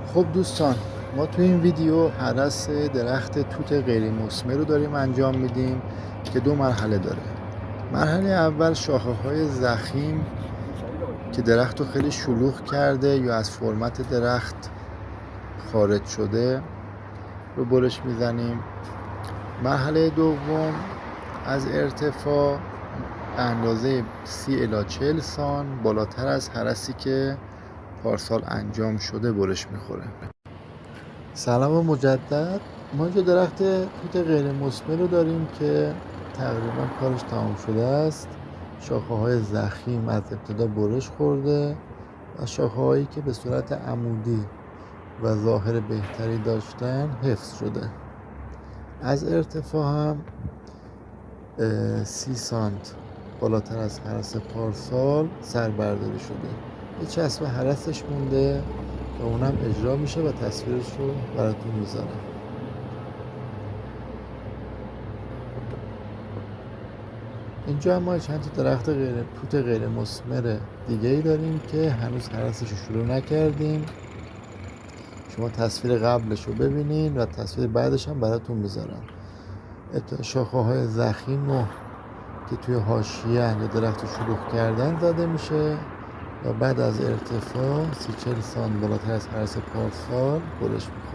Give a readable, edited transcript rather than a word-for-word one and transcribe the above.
خب دوستان، ما تو این ویدیو هرس درخت توت غیر مثمر رو داریم انجام میدیم که دو مرحله داره. مرحله اول شاخه های ضخیم که درخت رو خیلی شلوغ کرده یا از فرمت درخت خارج شده رو برش میزنیم. مرحله دوم از ارتفاع اندازه 30 الی 40 سان بالاتر از هرسی که پارسال انجام شده برش میخوره. سلام مجدد. ما اینجا درخت توت غیر مثمر رو داریم که تقریبا کارش تمام شده است. شاخه های ضخیم از ابتدا برش خورده و شاخه هایی که به صورت عمودی و ظاهر بهتری داشتن حفظ شده. از ارتفاع هم 30 سانت بالاتر از هرس پارسال سر برداری شده. یه چسب هرسش مونده و اونم اجرا میشه و تصویرش رو براتون میذارم. اینجا ما چند تا درخت توت غیر مثمر دیگه ای داریم که هنوز هرسش رو شروع نکردیم. شما تصویر قبلش رو ببینین و تصویر بعدش هم براتون میذارم. شاخه های ضخیم رو که توی حاشیه یا درخت رو شلوغ کردن زده میشه و بعد از ارتفاع 30-40 سانت بالاتر از هرس پارسال برش میخوره.